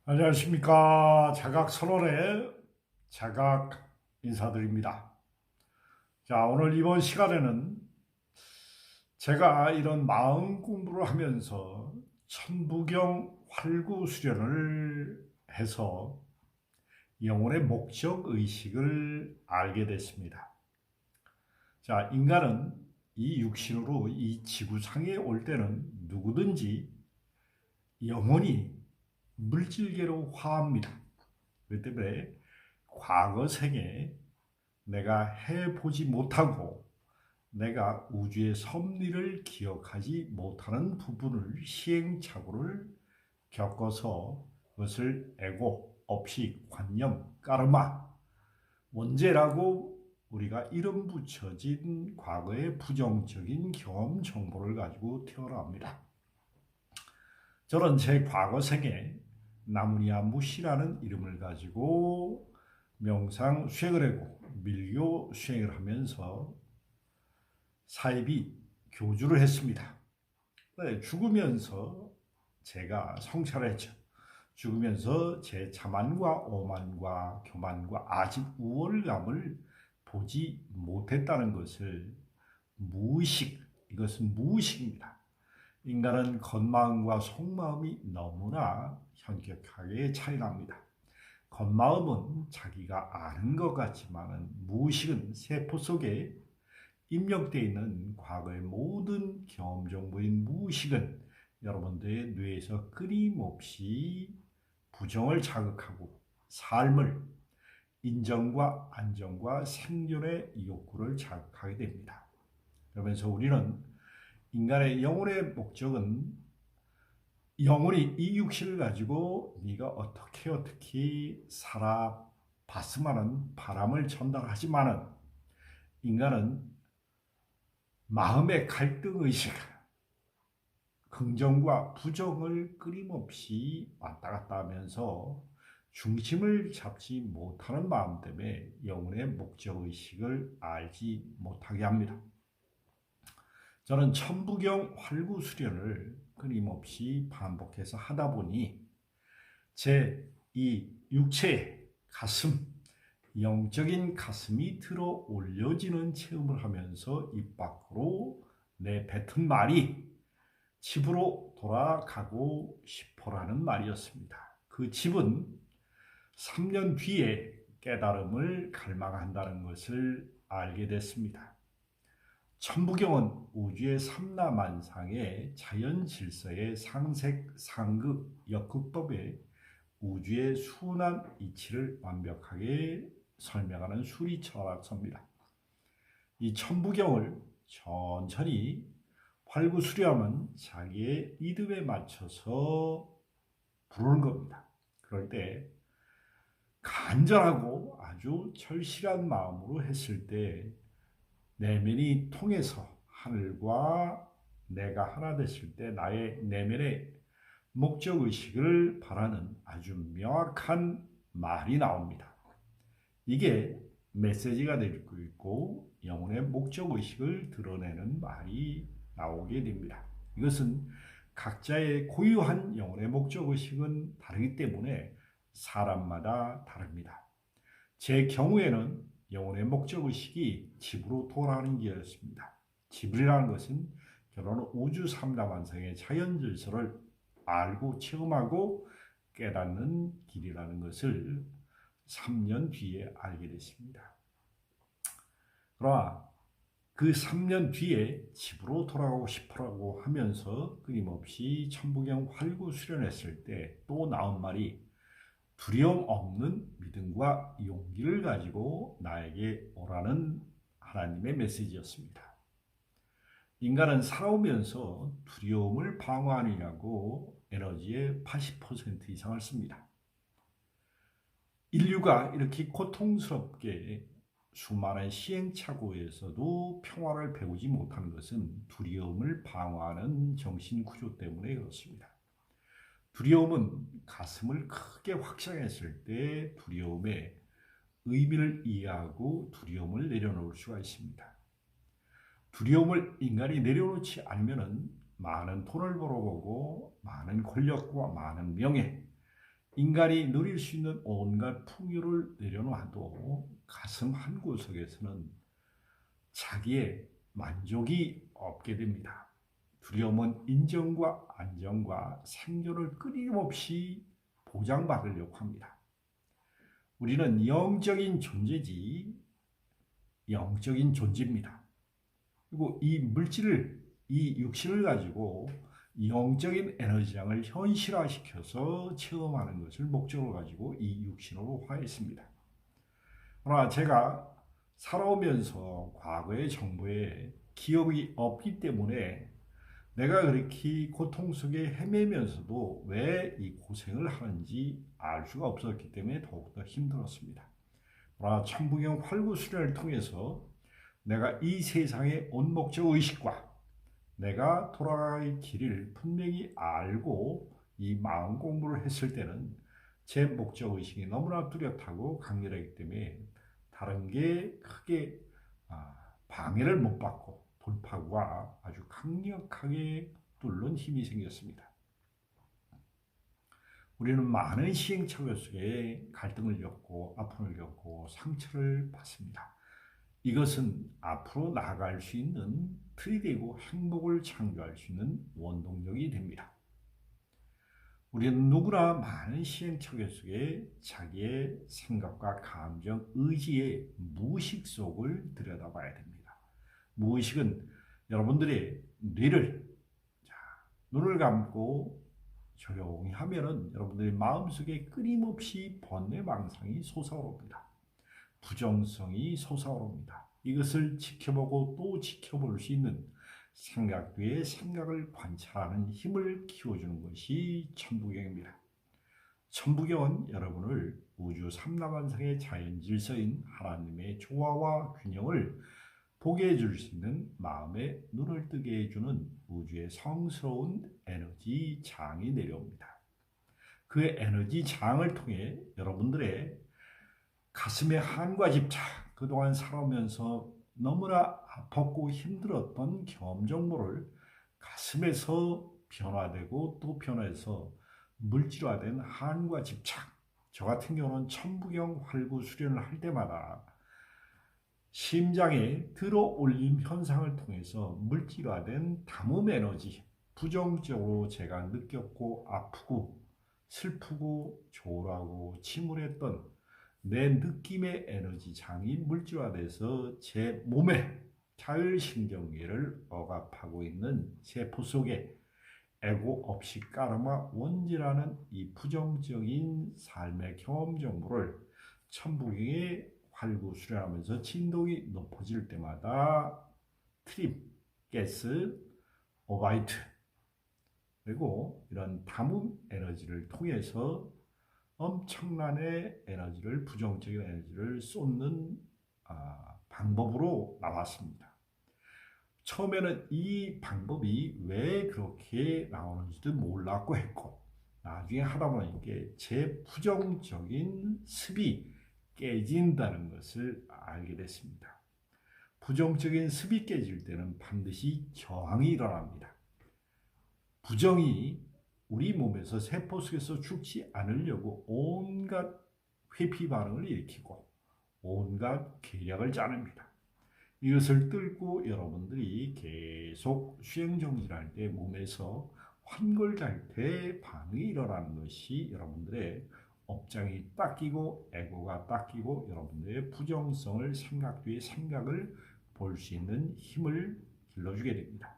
안녕하십니까. 자각선언의 자각 인사드립니다. 자, 오늘 이번 시간에는 제가 이런 마음 공부를 하면서 천부경 활구수련을 해서 영혼의 목적 의식을 알게 됐습니다. 자, 인간은 이 육신으로 이 지구상에 올 때는 누구든지 영혼이 물질계로 화합니다. 그렇기 때문에 과거 생에 내가 해보지 못하고 내가 우주의 섭리를 기억하지 못하는 부분을 시행착오를 겪어서 그것을 에고, 업식, 관념, 까르마, 원죄라고 우리가 이름 붙여진 과거의 부정적인 경험 정보를 가지고 태어납니다. 저는 제 과거 생에 나무니아 무시라는 이름을 가지고 명상 수행을 하고 밀교 수행을 하면서 사입이 교주를 했습니다. 죽으면서 제가 성찰을 했죠. 죽으면서 제 자만과 오만과 교만과 아직 우월감을 보지 못했다는 것을 무의식, 이것은 무의식입니다. 인간은 겉마음과 속마음이 너무나 현격하게 차이납니다. 겉마음은 자기가 아는 것 같지만 무의식은 세포 속에 입력되어 있는 과거의 모든 경험 정보인 무의식은 여러분들의 뇌에서 끊임없이 부정을 자극하고 삶을 인정과 안정과 생존의 욕구를 자극하게 됩니다. 그러면서 우리는 인간의 영혼의 목적은 영혼이 이 육신을 가지고 네가 어떻게 살아봤으면 바람을 전달하지만은 인간은 마음의 갈등의식, 긍정과 부정을 끊임없이 왔다 갔다 하면서 중심을 잡지 못하는 마음 때문에 영혼의 목적의식을 알지 못하게 합니다. 저는 천부경 활구수련을 끊임없이 반복해서 하다 보니 제 이 육체의 가슴, 영적인 가슴이 들어 올려지는 체험을 하면서 입 밖으로 내뱉은 말이 집으로 돌아가고 싶어라는 말이었습니다. 그 집은 3년 뒤에 깨달음을 갈망한다는 것을 알게 됐습니다. 천부경은 우주의 삼라만상의 자연 질서의 상색, 상극, 역극법에 우주의 순환 이치를 완벽하게 설명하는 수리 철학서입니다. 이 천부경을 천천히 활구수렴은 자기의 리듬에 맞춰서 부르는 겁니다. 그럴 때 간절하고 아주 절실한 마음으로 했을 때 내면이 통해서 하늘과 내가 하나 됐을 때 나의 내면의 목적의식을 바라는 아주 명확한 말이 나옵니다. 이게 메시지가 되고 있고 영혼의 목적의식을 드러내는 말이 나오게 됩니다. 이것은 각자의 고유한 영혼의 목적의식은 다르기 때문에 사람마다 다릅니다. 제 경우에는 영혼의 목적의식이 집으로 돌아가는 길이었습니다. 집이라는 것은 결혼은 우주 삼라만상의 자연 질서를 알고 체험하고 깨닫는 길이라는 것을 3년 뒤에 알게 됐습니다. 그러나 그 3년 뒤에 집으로 돌아가고 싶어라고 하면서 끊임없이 천부경 활구 수련했을 때 또 나온 말이 두려움 없는 믿음과 용기를 가지고 나에게 오라는 하나님의 메시지였습니다. 인간은 살아오면서 두려움을 방어하느냐고 에너지의 80% 이상을 씁니다. 인류가 이렇게 고통스럽게 수많은 시행착오에서도 평화를 배우지 못하는 것은 두려움을 방어하는 정신구조 때문에 그렇습니다. 두려움은 가슴을 크게 확장했을 때 두려움의 의미를 이해하고 두려움을 내려놓을 수가 있습니다. 두려움을 인간이 내려놓지 않으면 많은 돈을 벌어보고 많은 권력과 많은 명예, 인간이 누릴 수 있는 온갖 풍요를 내려놔도 가슴 한 구석에서는 자기의 만족이 없게 됩니다. 두려움은 인정과 안정과 생존을 끊임없이 보장받으려고 합니다. 우리는 영적인 존재지 영적인 존재입니다. 그리고 이 물질을, 이 육신을 가지고 영적인 에너지량을 현실화시켜서 체험하는 것을 목적으로 가지고 이 육신으로 화했습니다. 그러나 제가 살아오면서 과거의 정보에 기억이 없기 때문에 내가 그렇게 고통 속에 헤매면서도 왜 이 고생을 하는지 알 수가 없었기 때문에 더욱더 힘들었습니다. 그러나 천부경 활구수련을 통해서 내가 이 세상의 온 목적 의식과 내가 돌아갈 길을 분명히 알고 이 마음 공부를 했을 때는 제 목적 의식이 너무나 뚜렷하고 강렬하기 때문에 다른 게 크게 방해를 못 받고 돌파구가 아주 강력하게 뚫는 힘이 생겼습니다. 우리는 많은 시행착오 속에 갈등을 겪고 아픔을 겪고 상처를 받습니다. 이것은 앞으로 나아갈 수 있는 틀이 되고 행복을 창조할 수 있는 원동력이 됩니다. 우리는 누구나 많은 시행착오 속에 자기의 생각과 감정, 의지의 무의식 속을 들여다봐야 됩니다. 무의식은 여러분들의 뇌를 눈을 감고 조용히 하면은 여러분들의 마음속에 끊임없이 번뇌망상이 솟아오릅니다. 부정성이 솟아오릅니다. 이것을 지켜보고 또 지켜볼 수 있는 생각 뒤에 생각을 관찰하는 힘을 키워주는 것이 천부경입니다. 천부경은 여러분을 우주 삼라만상의 자연질서인 하나님의 조화와 균형을 보게 해줄 수 있는 마음의 눈을 뜨게 해주는 우주의 성스러운 에너지 장이 내려옵니다. 그 에너지 장을 통해 여러분들의 가슴의 한과 집착, 그동안 살아오면서 너무나 아팠고 힘들었던 경험 정보를 가슴에서 변화되고 또 변화해서 물질화된 한과 집착, 저 같은 경우는 천부경 활구 수련을 할 때마다 심장에 들어올림 현상을 통해서 물질화된 담음 에너지, 부정적으로 제가 느꼈고 아프고 슬프고 조라고 침울했던 내 느낌의 에너지 장이 물질화돼서 제 몸에 자율신경계를 억압하고 있는 세포 속에 에고 없이 까르마 원지라는 이 부정적인 삶의 경험 정보를 천부경에 활구 수련하면서 진동이 높아질 때마다 트림, 가스, 오바이트 그리고 이런 담음 에너지를 통해서 엄청난의 에너지를 부정적인 에너지를 쏟는 방법으로 나왔습니다. 처음에는 이 방법이 왜 그렇게 나오는지도 몰랐고 했고 나중에 하다 보니까 제 부정적인 습이 깨진다는 것을 알게 됐습니다. 부정적인 습이 깨질 때는 반드시 저항이 일어납니다. 부정이 우리 몸에서 세포 속에서 죽지 않으려고 온갖 회피 반응을 일으키고 온갖 계략을 짜냅니다. 이것을 뚫고 여러분들이 계속 수행정진할 때 몸에서 환골탈태 반응이 일어나는 것이 여러분들의 업장이 닦이고 에고가 닦이고 여러분들의 부정성을 생각 뒤에 생각을 볼 수 있는 힘을 길러주게 됩니다.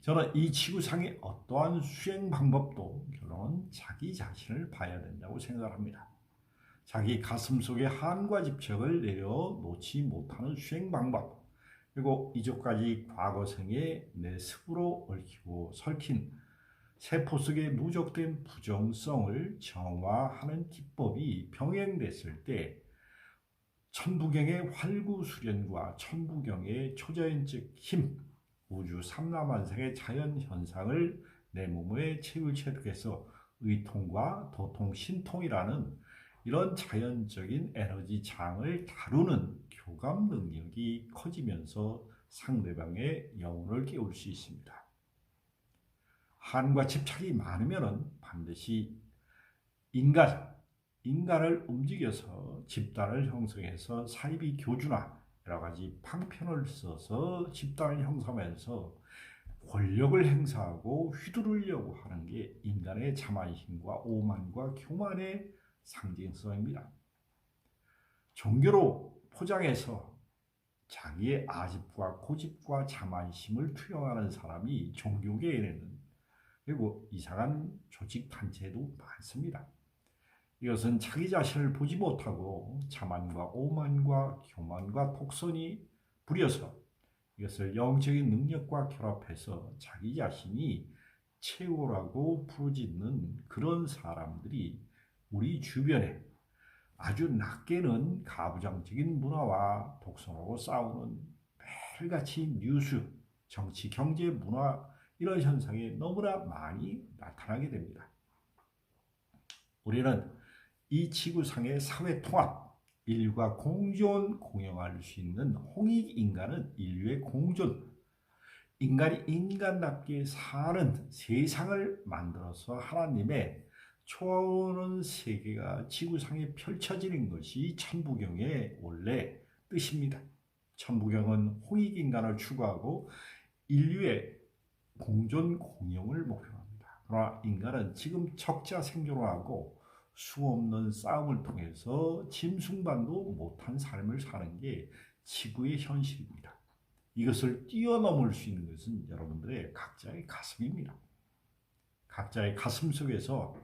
저는 이 지구상의 어떠한 수행 방법도 결론은 자기 자신을 봐야 된다고 생각을 합니다. 자기 가슴 속에 한과 집착을 내려놓지 못하는 수행 방법, 그리고 이전까지 과거생에 내 습으로 얽히고 설킨 세포 속에 누적된 부정성을 정화하는 기법이 병행됐을 때 천부경의 활구수련과 천부경의 초자연적 힘, 우주 삼라만상의 자연현상을 내 몸에 체육체득해서 의통과 도통, 신통이라는 이런 자연적인 에너지 장을 다루는 교감 능력이 커지면서 상대방의 영혼을 깨울 수 있습니다. 한과 집착이 많으면 반드시 인간을 움직여서 집단을 형성해서 사이비 교주나 여러 가지 방편을 써서 집단을 형성하면서 권력을 행사하고 휘두르려고 하는 게 인간의 자만심과 오만과 교만의 상징성입니다. 종교로 포장해서 자기의 아집과 고집과 자만심을 투영하는 사람이 종교계에는, 그리고 이상한 조직단체도 많습니다. 이것은 자기 자신을 보지 못하고 자만과 오만과 교만과 독선이 부려서 이것을 영적인 능력과 결합해서 자기 자신이 최고라고 부르짖는 그런 사람들이 우리 주변에 아주 낮게는 가부장적인 문화와 독선하고 싸우는 매일같이 뉴스, 정치, 경제, 문화 이런 현상이 너무나 많이 나타나게 됩니다. 우리는 이 지구상의 사회 통합, 인류가 공존 공영할 수 있는 홍익인간은 인류의 공존, 인간이 인간답게 사는 세상을 만들어서 하나님의 초월하는 세계가 지구상에 펼쳐지는 것이 천부경의 원래 뜻입니다. 천부경은 홍익인간을 추구하고 인류의 공존 공영을 목표로 합니다. 그러나 인간은 지금 적자 생존하고 수없는 싸움을 통해서 짐승반도 못한 삶을 사는 게 지구의 현실입니다. 이것을 뛰어넘을 수 있는 것은 여러분들의 각자의 가슴입니다. 각자의 가슴 속에서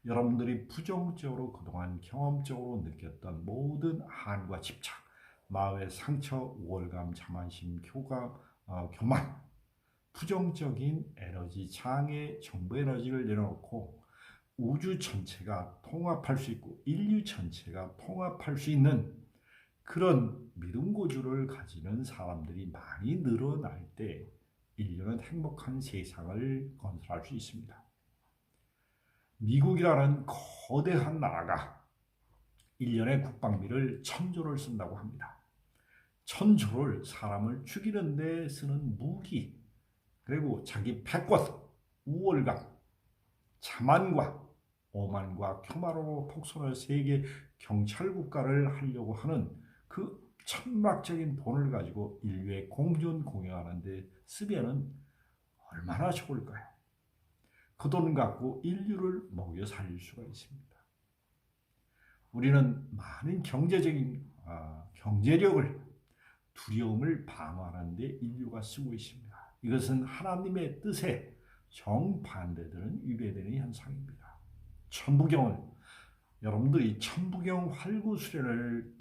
여러분들이 부정적으로 그동안 경험적으로 느꼈던 모든 한과 집착, 마음의 상처, 우월감, 자만심, 교만, 부정적인 에너지, 장애, 정보 에너지를 내려놓고 우주 전체가 통합할 수 있고 인류 전체가 통합할 수 있는 그런 믿음 고주를 가지는 사람들이 많이 늘어날 때 인류는 행복한 세상을 건설할 수 있습니다. 미국이라는 거대한 나라가 1년에 국방비를 1,000조를 쓴다고 합니다. 1,000조를 사람을 죽이는 데 쓰는 무기, 그리고 자기 패권, 우월감, 자만과 오만과 교만으로 독선을 세계 경찰 국가를 하려고 하는 그 천막적인 돈을 가지고 인류의 공존 공영하는 데 쓰면은 얼마나 좋을까요? 그 돈 갖고 인류를 먹여 살릴 수가 있습니다. 우리는 많은 경제적인 경제력을, 두려움을 방어하는 데 인류가 쓰고 있습니다. 이것은 하나님의 뜻에 정반대되는 위배되는 현상입니다. 천부경은 여러분들이 천부경 활구 수련을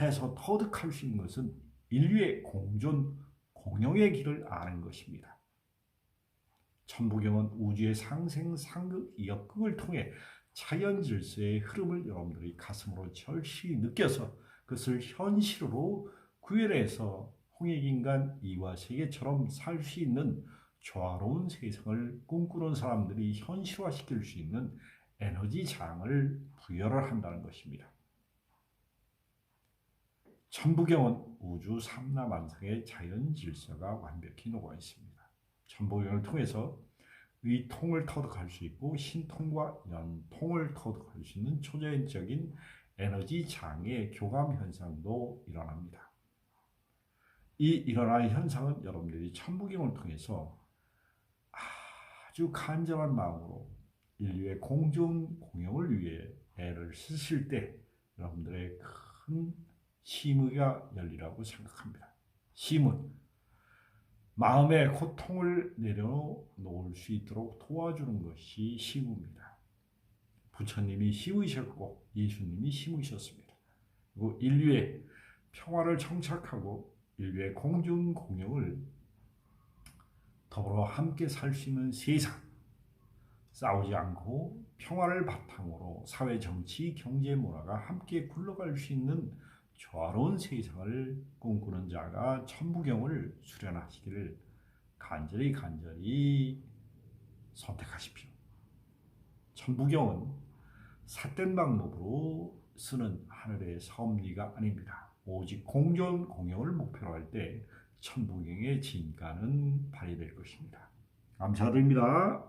해서 터득할 수 있는 것은 인류의 공존 공영의 길을 아는 것입니다. 천부경은 우주의 상생, 상극, 역극을 통해 자연 질서의 흐름을 여러분들이 가슴으로 절실히 느껴서 그것을 현실로 구현해서 홍익인간 이와 세계처럼 살 수 있는 조화로운 세상을 꿈꾸는 사람들이 현실화시킬 수 있는 에너지 장을 부여를 한다는 것입니다. 천부경은 우주 삼라만상의 자연 질서가 완벽히 녹아 있습니다. 천부경을 통해서 의통을 터득할 수 있고 신통과 연통을 터득할 수 있는 초자연적인 에너지 장의 교감 현상도 일어납니다. 이 일어나는 현상은 여러분들이 천부경을 통해서 아주 간절한 마음으로 인류의 공존 공영을 위해 애를 쓰실 때 여러분들의 큰 심의가 열리라고 생각합니다. 심은 마음의 고통을 내려놓을 수 있도록 도와주는 것이 심입니다. 부처님이 심으셨고 예수님이 심으셨습니다. 그리고 인류의 평화를 정착하고 인류의 공존 공영을 더불어 함께 살 수 있는 세상, 싸우지 않고 평화를 바탕으로 사회, 정치, 경제, 문화가 함께 굴러갈 수 있는 조화로운 세상을 꿈꾸는 자가 천부경을 수련하시기를 간절히 선택하십시오. 천부경은 삿된 방법으로 쓰는 하늘의 섭리가 아닙니다. 오직 공존 공영을 목표로 할 때 천부경의 진가는 발휘될 것입니다. 감사드립니다.